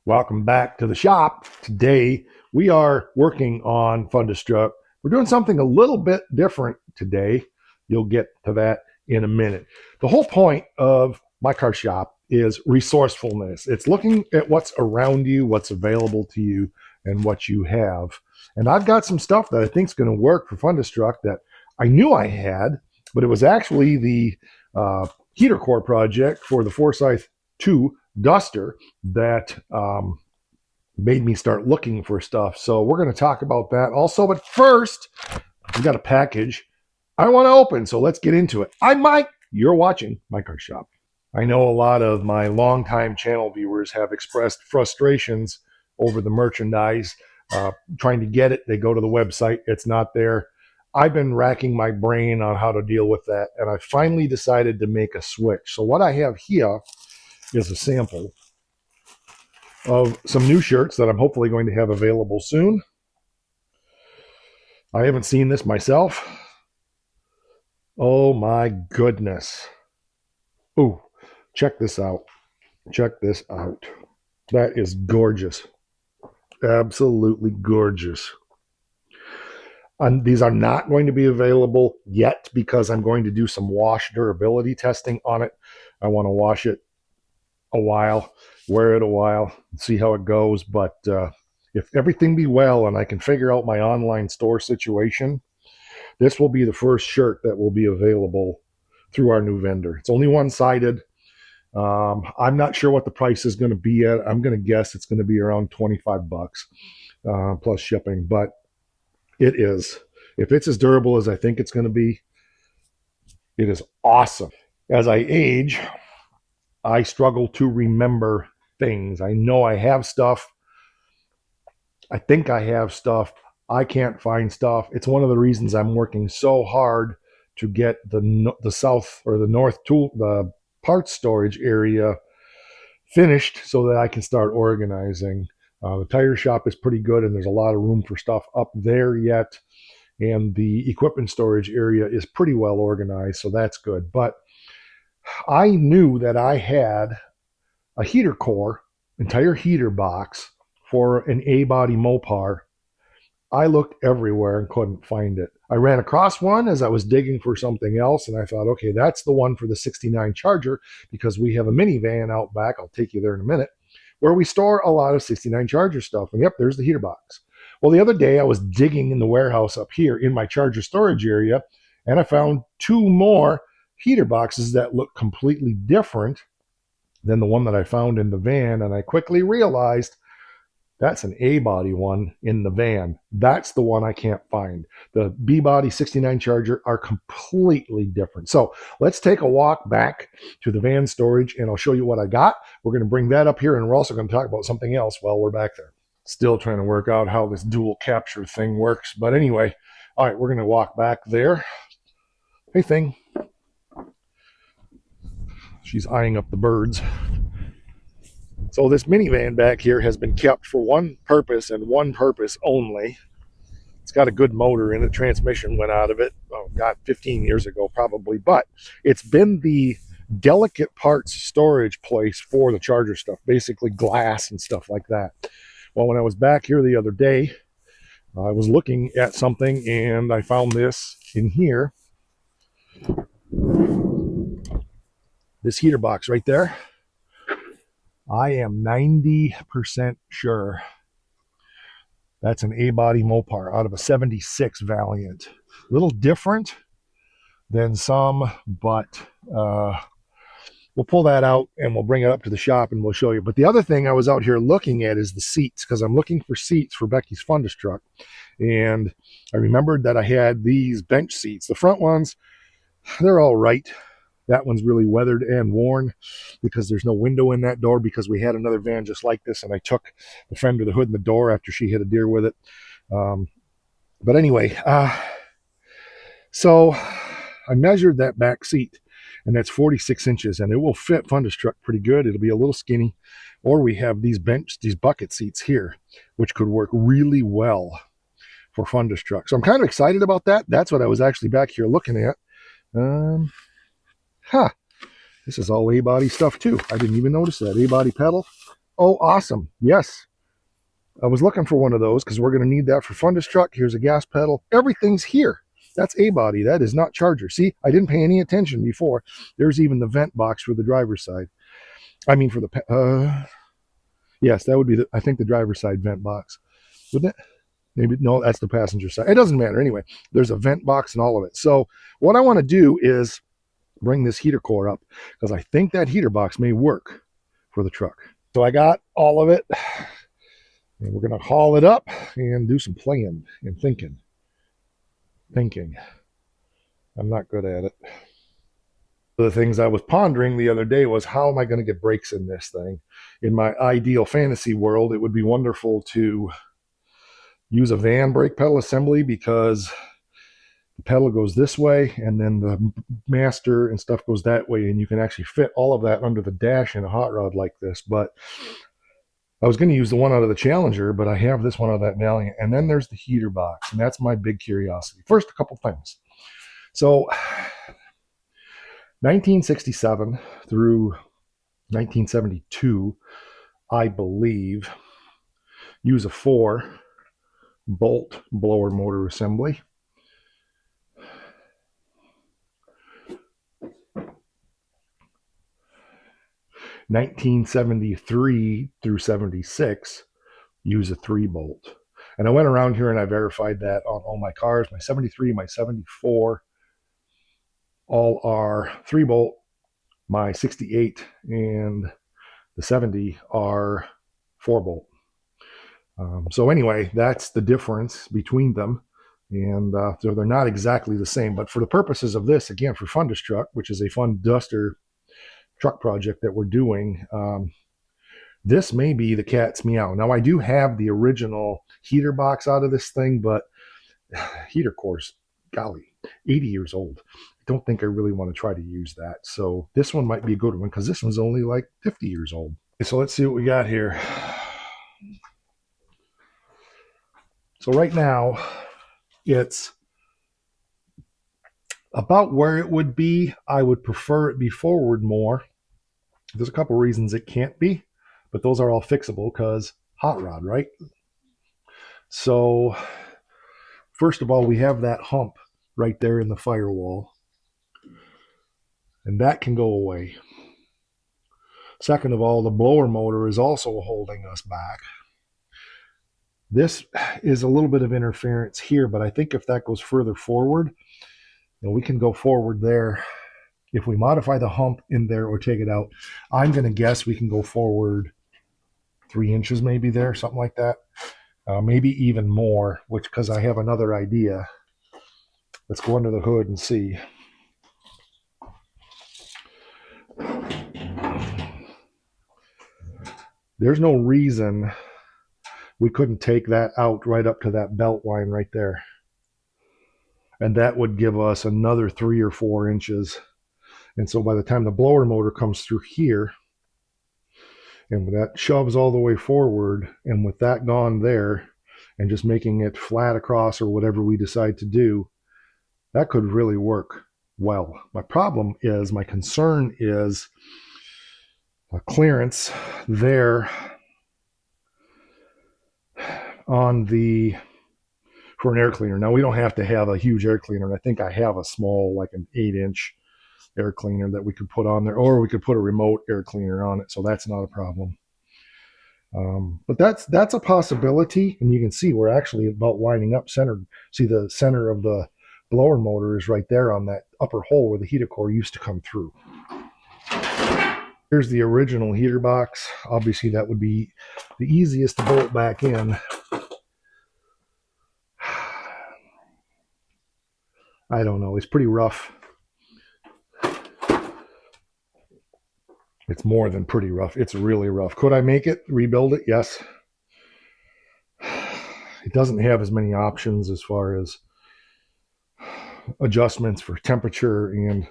Welcome back to the shop. Today we are working on Fundestruct. We're doing something a little bit different today. You'll get to that in a minute. The whole point of my car shop is resourcefulness. It's looking at what's around you, what's available to you, and what you have. And I've got some stuff that I think is going to work for Fundestruct that I knew I had, but it was actually the heater core project for the Forsyth 2 Duster that made me start looking for stuff. So we're going to talk about that also. But first, we got a package I want to open. So let's get into it. I'm Mike. You're watching My Car Shop. I know a lot of my longtime channel viewers have expressed frustrations over the merchandise, trying to get it. They go to the website. It's not there. I've been racking my brain on how to deal with that. And I finally decided to make a switch. So what I have here is a sample of some new shirts that I'm hopefully going to have available soon. I haven't seen this myself. Oh my goodness. Ooh, check this out. Check this out. That is gorgeous. Absolutely gorgeous. And these are not going to be available yet because I'm going to do some wash durability testing on it. I want to wash it a while, wear it a while, see how it goes. But if everything be well and I can figure out my online store situation, this will be the first shirt that will be available through our new vendor. It's only one-sided. I'm not sure what the price is going to be at. I'm going to guess it's going to be around 25 bucks plus shipping, but it is. If it's as durable as I think it's going to be, it is awesome. As I age, I struggle to remember things. I know I have stuff. I think I have stuff. I can't find stuff. It's one of the reasons I'm working so hard to get the south or the north tool, the parts storage area finished so that I can start organizing. The tire shop is pretty good and there's a lot of room for stuff up there yet. And the equipment storage area is pretty well organized, so that's good. But I knew that I had a heater core, entire heater box for an A-Body Mopar. I looked everywhere and couldn't find it. I ran across one as I was digging for something else, and I thought, okay, that's the one for the 69 Charger because we have a minivan out back. I'll take you there in a minute, where we store a lot of 69 Charger stuff. And yep, there's the heater box. Well, the other day I was digging in the warehouse up here in my Charger storage area, and I found two more heater boxes that look completely different than the one that I found in the van. And I quickly realized that's an A-Body one in the van. That's the one I can't find. The B-Body 69 Charger are completely different. So let's take a walk back to the van storage and I'll show you what I got. We're going to bring that up here and we're also going to talk about something else while we're back there. Still trying to work out how this dual capture thing works. But anyway, all right, we're going to walk back there. Hey, thing. She's eyeing up the birds. So this minivan back here has been kept for one purpose and one purpose only. It's got a good motor in it. Transmission went out of it, oh God, 15 years ago probably. But it's been the delicate parts storage place for the Charger stuff, basically glass and stuff like that. Well, when I was back here the other day, I was looking at something and I found this in here. This heater box right there. I am 90% sure that's an A-Body Mopar out of a 76 Valiant. A little different than some, but we'll pull that out and we'll bring it up to the shop and we'll show you. But the other thing I was out here looking at is the seats, because I'm looking for seats for Becky's Fundestruct. And I remembered that I had these bench seats. The front ones, they're all right. That one's really weathered and worn because there's no window in that door because we had another van just like this and I took the fender, the hood, and the door after she hit a deer with it. But anyway, so I measured that back seat and that's 46 inches and it will fit Fundestruct pretty good. It'll be a little skinny. Or we have these bucket seats here, which could work really well for Fundestruct. So I'm kind of excited about that. That's what I was actually back here looking at. This is all A-Body stuff too. I didn't even notice that. A-Body pedal. Oh, awesome. Yes. I was looking for one of those because we're going to need that for Fundus truck. Here's a gas pedal. Everything's here. That's A-Body. That is not Charger. See, I didn't pay any attention before. There's even the vent box for the driver's side. I mean, for the, yes, that would be, I think, the driver's side vent box. Wouldn't it? Maybe, no, that's the passenger side. It doesn't matter. Anyway, there's a vent box and all of it. So what I want to do is bring this heater core up because I think that heater box may work for the truck. So I got all of it. And we're going to haul it up and do some playing and thinking. I'm not good at it. One of the things I was pondering the other day was, how am I going to get brakes in this thing? In my ideal fantasy world, it would be wonderful to use a van brake pedal assembly because the pedal goes this way and then the master and stuff goes that way, and you can actually fit all of that under the dash in a hot rod like this. But I was going to use the one out of the Challenger, but I have this one out of that Valiant. And then there's the heater box, and that's my big curiosity. First, a couple things. So 1967 through 1972, I believe, use a 4-bolt blower motor assembly. (1973 through 76) use a 3-bolt. And I went around here and I verified that on all my cars. My 73, my 74, all are 3-bolt. My 68 and the 70 are 4-bolt. So anyway, that's the difference between them. And so they're not exactly the same. But for the purposes of this, again, for Fundus Truck, which is a Fun Duster truck project that we're doing, this may be the cat's meow. Now, I do have the original heater box out of this thing, but heater core's, golly, 80 years old. I don't think I really want to try to use that. So this one might be a good one because this one's only like 50 years old. Okay, so let's see what we got here. So right now, it's about where it would be. I would prefer it be forward more. There's a couple reasons it can't be, but those are all fixable because hot rod, right? So first of all, we have that hump right there in the firewall, and that can go away. Second of all, the blower motor is also holding us back. This is a little bit of interference here, but I think if that goes further forward, then we can go forward there. If we modify the hump in there or take it out, I'm going to guess we can go forward 3 inches maybe there, something like that. Maybe even more, which, because I have another idea. Let's go under the hood and see. There's no reason we couldn't take that out right up to that belt line right there. And that would give us another 3 or 4 inches. And so by the time the blower motor comes through here, and that shoves all the way forward, and with that gone there, and just making it flat across or whatever we decide to do, that could really work well. My problem is, my concern is a clearance there on the, for an air cleaner. Now, we don't have to have a huge air cleaner, and I think I have a small, like an 8-inch air cleaner that we could put on there, or we could put a remote air cleaner on it, so that's not a problem. But that's a possibility, and you can see we're actually about lining up centered. See, the center of the blower motor is right there on that upper hole where the heater core used to come through. Here's the original heater box. Obviously, that would be the easiest to bolt back in. I don't know. It's pretty rough. It's more than pretty rough. It's really rough. Could I make it? Rebuild it? Yes. It doesn't have as many options as far as adjustments for temperature and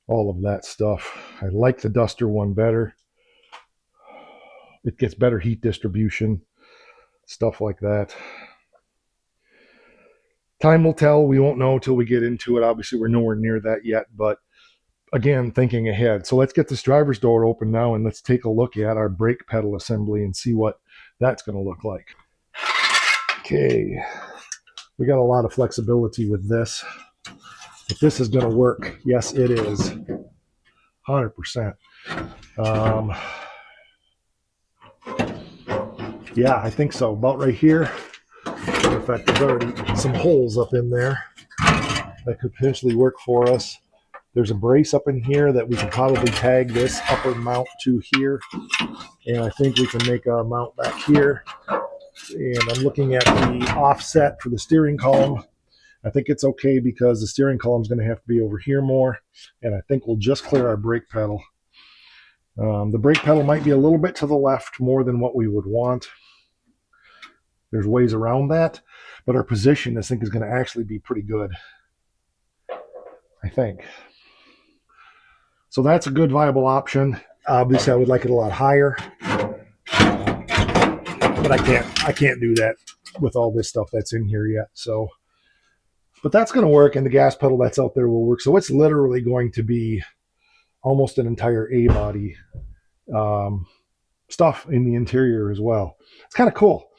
all of that stuff. I like the Duster one better. It gets better heat distribution, stuff like that. Time will tell. We won't know until we get into it. Obviously, we're nowhere near that yet, but again, thinking ahead. So let's get this driver's door open now and let's take a look at our brake pedal assembly and see what that's going to look like. Okay, we got a lot of flexibility with this. If this is going to work, yes, it is. 100%. Yeah, I think so. About right here. In fact, there's already some holes up in there that could potentially work for us. There's a brace up in here that we can probably tag this upper mount to here. And I think we can make a mount back here. And I'm looking at the offset for the steering column. I think it's okay because the steering column is going to have to be over here more. And I think we'll just clear our brake pedal. The brake pedal might be a little bit to the left more than what we would want. There's ways around that. But our position, I think, is going to actually be pretty good. I think. So that's a good viable option. Obviously, I would like it a lot higher. But I can't do that with all this stuff that's in here yet. So, but that's going to work, and the gas pedal that's out there will work. So it's literally going to be almost an entire A-Body stuff in the interior as well. It's kind of cool.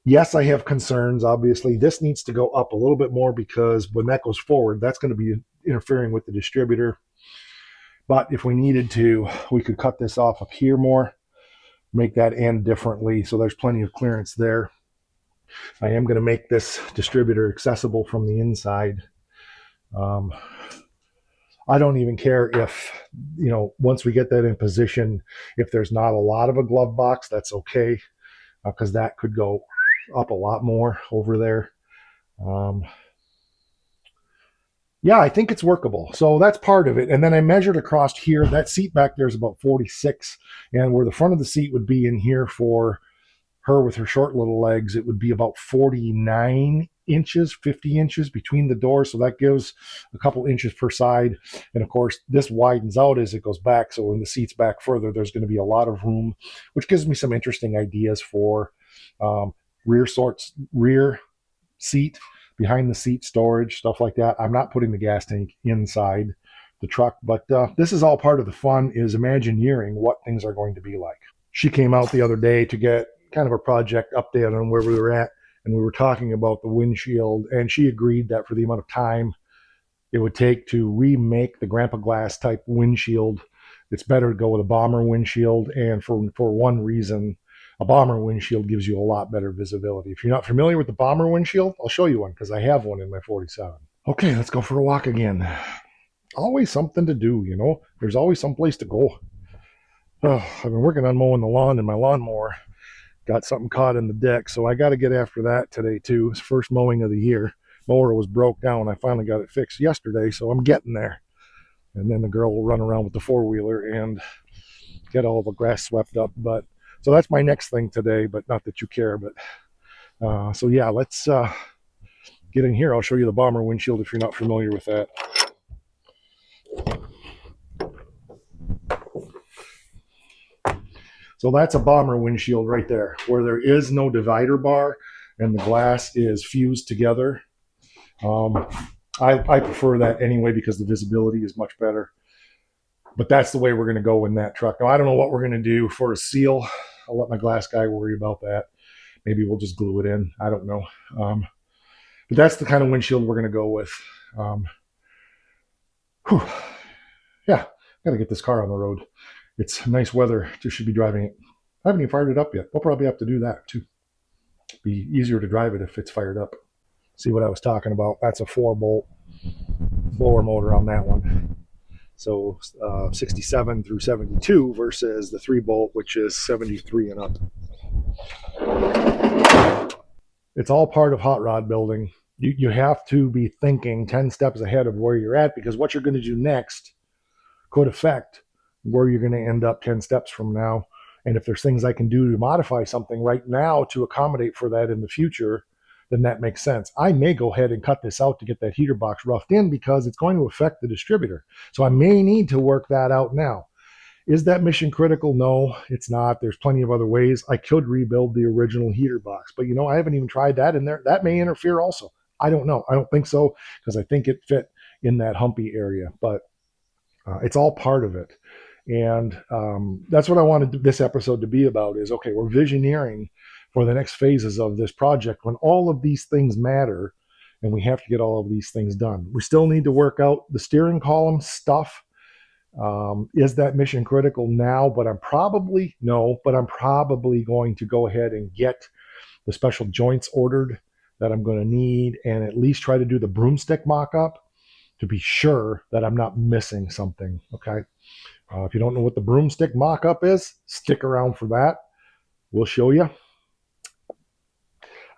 Yes, I have concerns. Obviously, this needs to go up a little bit more because when that goes forward, that's going to be interfering with the distributor. But if we needed to, we could cut this off up here more, make that end differently. So there's plenty of clearance there. I am going to make this distributor accessible from the inside. I don't even care if, once we get that in position, if there's not a lot of a glove box, that's okay, because that could go up a lot more over there. Yeah, I think it's workable. So that's part of it. And then I measured across here. That seat back there is about 46. And where the front of the seat would be in here for her with her short little legs, it would be about 49 inches, 50 inches between the doors. So that gives a couple inches per side. And of course, this widens out as it goes back. So when the seat's back further, there's going to be a lot of room, which gives me some interesting ideas for rear seat, behind the seat storage, stuff like that. I'm not putting the gas tank inside the truck, but this is all part of the fun, is imagineering what things are going to be like. She came out the other day to get kind of a project update on where we were at, and we were talking about the windshield, and she agreed that for the amount of time it would take to remake the Grandpa Glass type windshield, it's better to go with a bomber windshield. And for one reason, a bomber windshield gives you a lot better visibility. If you're not familiar with the bomber windshield, I'll show you one because I have one in my 47. Okay, let's go for a walk again. Always something to do, There's always some place to go. Oh, I've been working on mowing the lawn, and my lawnmower got something caught in the deck, so I got to get after that today too. It's first mowing of the year. Mower was broke down. I finally got it fixed yesterday, so I'm getting there. And then the girl will run around with the four-wheeler and get all the grass swept up. But so that's my next thing today, but not that you care. But so yeah, let's get in here. I'll show you the bomber windshield if you're not familiar with that. So that's a bomber windshield right there, where there is no divider bar and the glass is fused together. I prefer that anyway because the visibility is much better. But that's the way we're going to go in that truck. Now, I don't know what we're going to do for a seal. I'll let my glass guy worry about that. Maybe we'll just glue it in. I don't know. But that's the kind of windshield we're going to go with. Yeah, got to get this car on the road. It's nice weather. Just should be driving it. I haven't even fired it up yet. We'll probably have to do that too. Be easier to drive it if it's fired up. See what I was talking about? That's a 4-bolt blower motor on that one. So 67 through 72 versus the 3-bolt, which is 73 and up. It's all part of hot rod building. You have to be thinking 10 steps ahead of where you're at, because what you're going to do next could affect where you're going to end up 10 steps from now. And if there's things I can do to modify something right now to accommodate for that in the future, then that makes sense. I may go ahead and cut this out to get that heater box roughed in because it's going to affect the distributor. So I may need to work that out now. Is that mission critical? No, it's not. There's plenty of other ways. I could rebuild the original heater box, but I haven't even tried that in there. That may interfere also. I don't know. I don't think so, because I think it fit in that humpy area. But It's all part of it. And that's what I wanted this episode to be about is, okay, we're visioneering for the next phases of this project when all of these things matter and we have to get all of these things done. We still need to work out the steering column stuff. Is that mission critical now? But I'm probably going to go ahead and get the special joints ordered that I'm going to need and at least try to do the broomstick mock-up to be sure that I'm not missing something, okay? If you don't know what the broomstick mock-up is, stick around for that. We'll show you.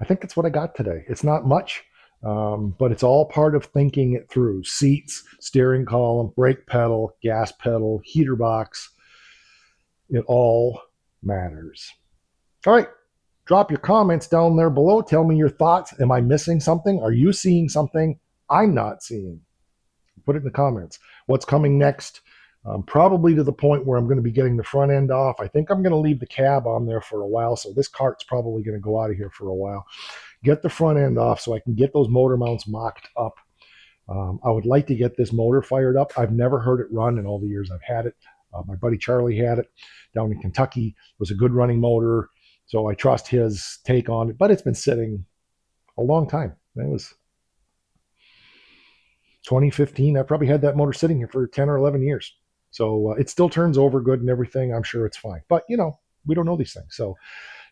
I think that's what I got today. It's not much, but it's all part of thinking it through. Seats, steering column, brake pedal, gas pedal, heater box. It all matters. All right. Drop your comments down there below. Tell me your thoughts. Am I missing something? Are you seeing something I'm not seeing? Put it in the comments. What's coming next? Probably to the point where I'm going to be getting the front end off. I think I'm going to leave the cab on there for a while, so this cart's probably going to go out of here for a while. Get the front end off so I can get those motor mounts mocked up. I would like to get this motor fired up. I've never heard it run in all the years I've had it. My buddy Charlie had it down in Kentucky. It was a good running motor, so I trust his take on it, but it's been sitting a long time. It was 2015. I probably had that motor sitting here for 10 or 11 years. So it still turns over good and everything. I'm sure it's fine. But, you know, we don't know these things. So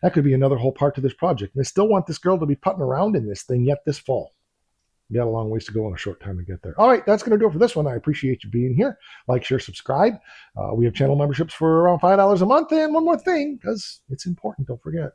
that could be another whole part to this project. And I still want this girl to be putting around in this thing yet this fall. We got a long ways to go and a short time to get there. All right, that's going to do it for this one. I appreciate you being here. Like, share, subscribe. We have channel memberships for around $5 a month. And one more thing, because it's important, don't forget.